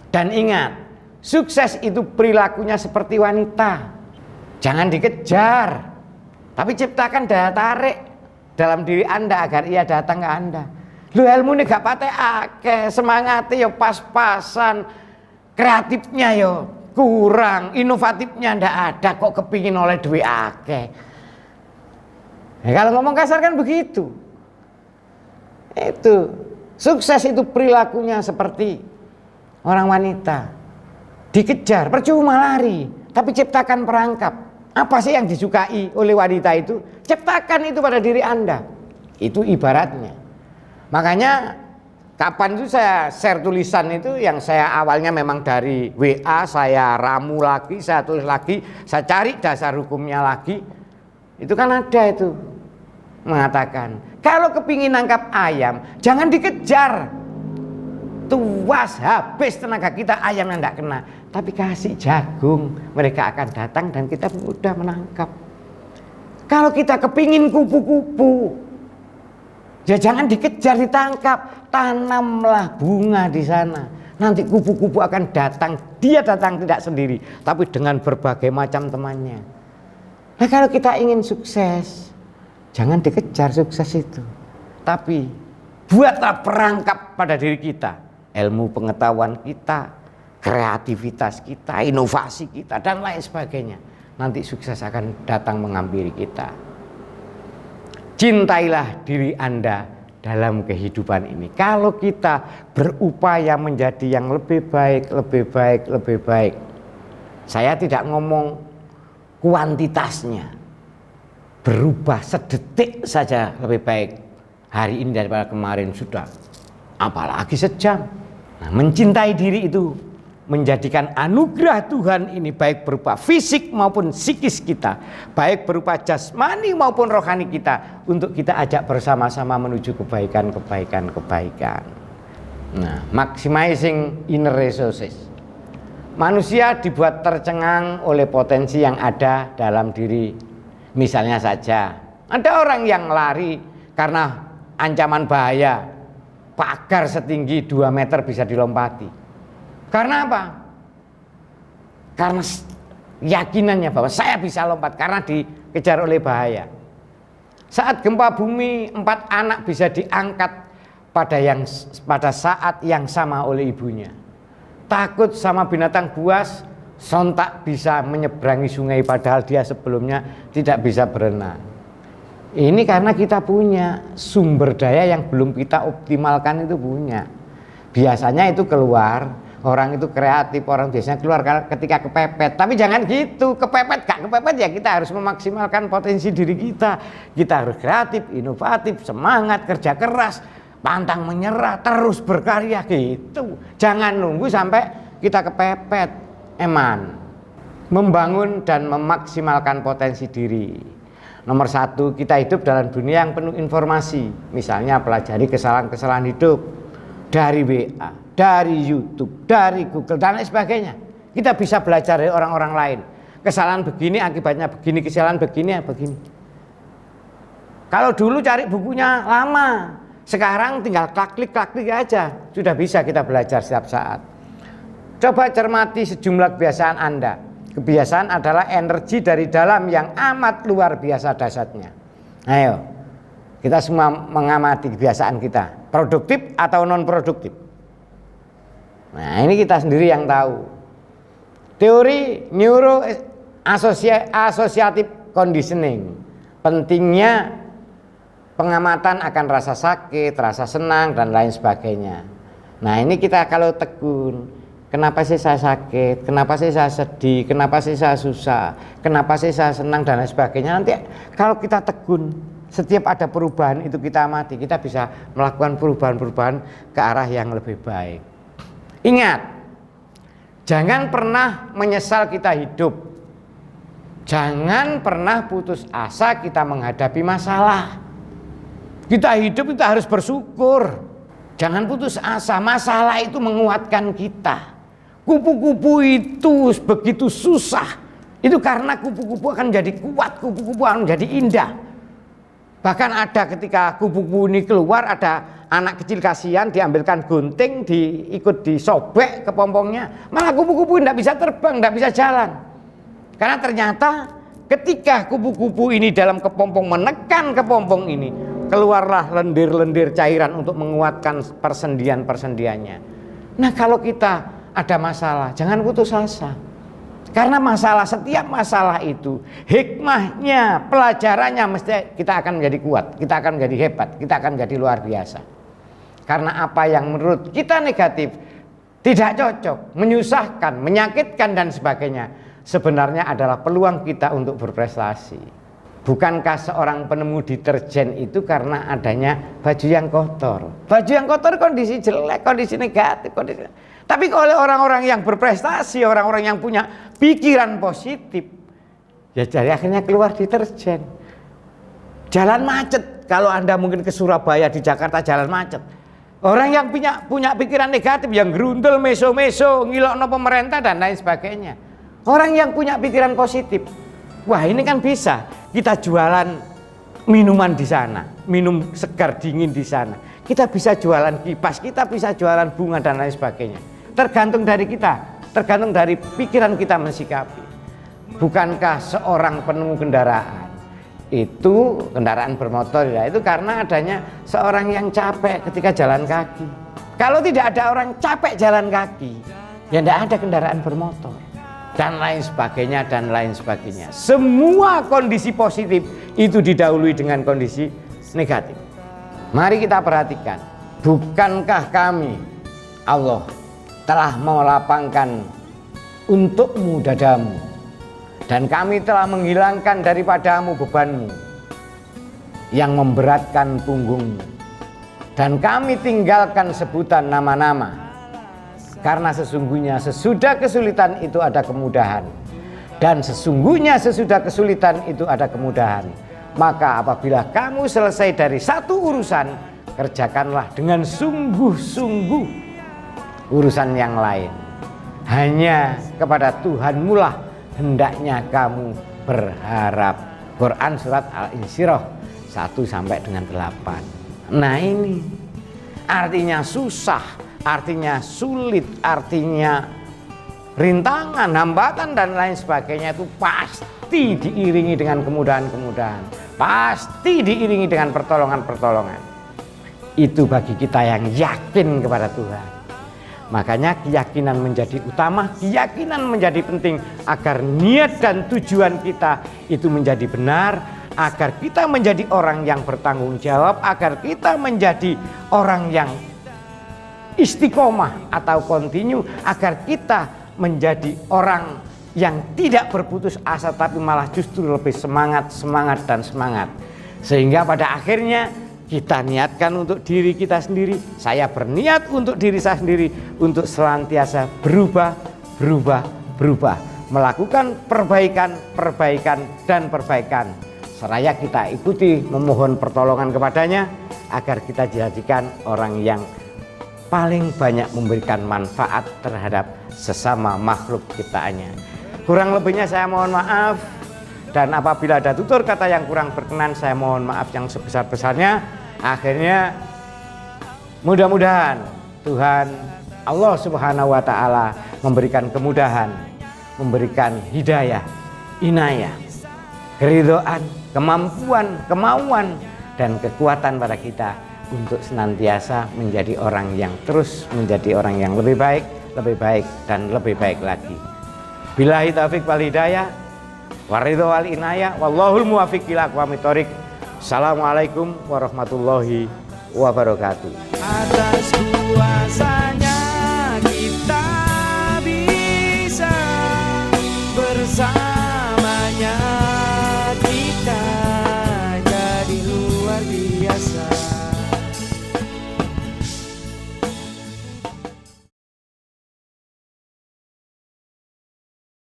Dan ingat, sukses itu perilakunya seperti wanita. Jangan dikejar, tapi ciptakan daya tarik dalam diri Anda agar ia datang ke Anda. Lu ilmu ini gak pate akeh, semangatnya yo pas-pasan, kreatifnya yo kurang, inovatifnya ndak ada, kok kepingin oleh duit akeh. Ya, kalau ngomong kasar kan begitu. Itu sukses itu perilakunya seperti orang wanita. Dikejar, percuma lari, tapi ciptakan perangkap. Apa sih yang disukai oleh wanita itu? Ciptakan itu pada diri Anda. Itu ibaratnya. Makanya kapan itu saya share tulisan itu yang saya awalnya memang dari WA, saya ramu lagi, saya tulis lagi, saya cari dasar hukumnya lagi. Itu kan ada itu. mengatakan, kalau kepingin nangkap ayam, jangan dikejar. Tuas habis tenaga kita, ayamnya tidak kena. Tapi kasih jagung, mereka akan datang dan kita mudah menangkap. Kalau kita kepingin kupu-kupu, ya jangan dikejar, ditangkap. Tanamlah bunga di sana. Nanti kupu-kupu akan datang. Dia datang tidak sendiri, tapi dengan berbagai macam temannya. Nah, kalau kita ingin sukses, jangan dikejar sukses itu, tapi buatlah perangkap pada diri kita, ilmu pengetahuan kita, kreativitas kita, inovasi kita, dan lain sebagainya. Nanti sukses akan datang menghampiri kita. Cintailah diri Anda dalam kehidupan ini. Kalau kita berupaya menjadi yang lebih baik, lebih baik, lebih baik. Saya tidak ngomong kuantitasnya. Berubah sedetik saja lebih baik hari ini daripada kemarin sudah. Apalagi sejam. Nah, mencintai diri itu menjadikan anugerah Tuhan ini baik berupa fisik maupun psikis kita, baik berupa jasmani maupun rohani kita, untuk kita ajak bersama-sama menuju kebaikan. Nah, maximizing inner resources. Manusia dibuat tercengang oleh potensi yang ada dalam diri. Misalnya saja, ada orang yang lari karena ancaman bahaya, pagar setinggi 2 meter bisa dilompati. Karena apa? Karena yakinannya bahwa saya bisa lompat karena dikejar oleh bahaya. Saat gempa bumi, 4 anak bisa diangkat pada saat yang sama oleh ibunya. Takut sama binatang buas, sontak bisa menyeberangi sungai padahal dia sebelumnya tidak bisa berenang. Ini karena kita punya sumber daya yang belum kita optimalkan, itu punya. Biasanya itu keluar. Orang itu kreatif, orang biasanya keluar ketika kepepet. Tapi jangan gitu, kepepet gak kepepet ya kita harus memaksimalkan potensi diri kita. Kita harus kreatif, inovatif, semangat, kerja keras, pantang menyerah, terus berkarya gitu. Jangan nunggu sampai kita kepepet. Membangun dan memaksimalkan potensi diri. Nomor 1, kita hidup dalam dunia yang penuh informasi. Misalnya pelajari kesalahan-kesalahan hidup dari WA, dari YouTube, dari Google, dan lain sebagainya. Kita bisa belajar dari orang-orang lain. Kesalahan begini akibatnya begini, kesalahan begini. Kalau dulu cari bukunya lama, sekarang tinggal klik aja, sudah bisa kita belajar setiap saat. Coba cermati sejumlah kebiasaan Anda. Kebiasaan adalah energi dari dalam yang amat luar biasa dahsyatnya. Ayo, kita semua mengamati kebiasaan kita. Produktif atau non produktif. Nah, ini kita sendiri yang tahu. Teori neuro associative conditioning. Pentingnya pengamatan akan rasa sakit, rasa senang, dan lain sebagainya. Nah, ini kita kalau tekun, kenapa sih saya sakit, kenapa sih saya sedih, kenapa sih saya susah, kenapa sih saya senang, dan lain sebagainya. Nanti kalau kita tekun, setiap ada perubahan itu kita amati, kita bisa melakukan perubahan-perubahan ke arah yang lebih baik. Ingat, jangan pernah menyesal kita hidup. Jangan pernah putus asa kita menghadapi masalah. Kita hidup kita harus bersyukur. Jangan putus asa, masalah itu menguatkan kita. Kupu-kupu itu begitu susah, itu karena kupu-kupu akan menjadi kuat, kupu-kupu akan menjadi indah. Bahkan ada ketika kupu-kupu ini keluar, ada anak kecil kasihan diambilkan gunting, ikut disobek kepompongnya, malah kupu-kupu tidak bisa terbang, tidak bisa jalan. Karena ternyata ketika kupu-kupu ini dalam kepompong menekan kepompong ini, keluarlah lendir-lendir cairan untuk menguatkan persendian-persendiannya. Nah, kalau kita ada masalah, jangan putus asa. Karena setiap masalah itu hikmahnya, pelajarannya mesti kita akan menjadi kuat, kita akan menjadi hebat, kita akan menjadi luar biasa. Karena apa yang menurut kita negatif, tidak cocok, menyusahkan, menyakitkan dan sebagainya, sebenarnya adalah peluang kita untuk berprestasi. Bukankah seorang penemu deterjen itu karena adanya baju yang kotor? Baju yang kotor kondisi jelek, kondisi negatif, Tapi oleh orang-orang yang berprestasi, orang-orang yang punya pikiran positif, ya jadi akhirnya keluar deterjen. Jalan macet, kalau Anda mungkin ke Surabaya, di Jakarta jalan macet. Orang yang punya pikiran negatif, yang gerundel, meso-meso, ngilokno pemerintah dan lain sebagainya. Orang yang punya pikiran positif, wah ini kan bisa kita jualan minuman di sana, minum segar dingin di sana. Kita bisa jualan kipas, kita bisa jualan bunga dan lain sebagainya. Tergantung dari kita, tergantung dari pikiran kita mensikapi. Bukankah seorang penemu kendaraan itu kendaraan bermotor ya, itu karena adanya seorang yang capek ketika jalan kaki. Kalau tidak ada orang capek jalan kaki, ya tidak ada kendaraan bermotor dan lain sebagainya dan lain sebagainya. Semua kondisi positif itu didahului dengan kondisi negatif. Mari kita perhatikan, bukankah kami Allah telah melapangkan untukmu dadamu, dan kami telah menghilangkan daripadamu bebanmu yang memberatkan punggungmu, dan kami tinggalkan sebutan nama-nama, karena sesungguhnya sesudah kesulitan itu ada kemudahan, dan sesungguhnya sesudah kesulitan itu ada kemudahan. Maka apabila kamu selesai dari satu urusan, kerjakanlah dengan sungguh-sungguh urusan yang lain. Hanya kepada Tuhanmu lah hendaknya kamu berharap. Quran surat Al-Insyirah 1 sampai dengan 8. Nah ini artinya susah, artinya sulit, artinya rintangan, hambatan dan lain sebagainya itu pasti diiringi dengan kemudahan-kemudahan, pasti diiringi dengan pertolongan-pertolongan. Itu bagi kita yang yakin kepada Tuhan. Makanya keyakinan menjadi utama, keyakinan menjadi penting agar niat dan tujuan kita itu menjadi benar, agar kita menjadi orang yang bertanggung jawab, agar kita menjadi orang yang istiqomah atau kontinu, agar kita menjadi orang yang tidak berputus asa tapi malah justru lebih semangat dan semangat. Sehingga pada akhirnya kita niatkan untuk diri kita sendiri, saya berniat untuk diri saya sendiri untuk senantiasa berubah, melakukan perbaikan dan perbaikan. Seraya kita ikuti memohon pertolongan kepadanya agar kita dijadikan orang yang paling banyak memberikan manfaat terhadap sesama makhluk ciptaannya. Kurang lebihnya saya mohon maaf, dan apabila ada tutur kata yang kurang berkenan saya mohon maaf yang sebesar-besarnya. Akhirnya mudah-mudahan Tuhan Allah Subhanahu wa Ta'ala memberikan kemudahan, memberikan hidayah, inayah, keridhaan, kemampuan, kemauan dan kekuatan pada kita untuk senantiasa menjadi orang yang terus menjadi orang yang lebih baik dan lebih baik lagi. Billahi taufiq wal hidayah, waridho wal inayah, wallahul muwaffiq ila aqwamit thoriq. Assalamualaikum warahmatullahi wabarakatuh. Atas kuasanya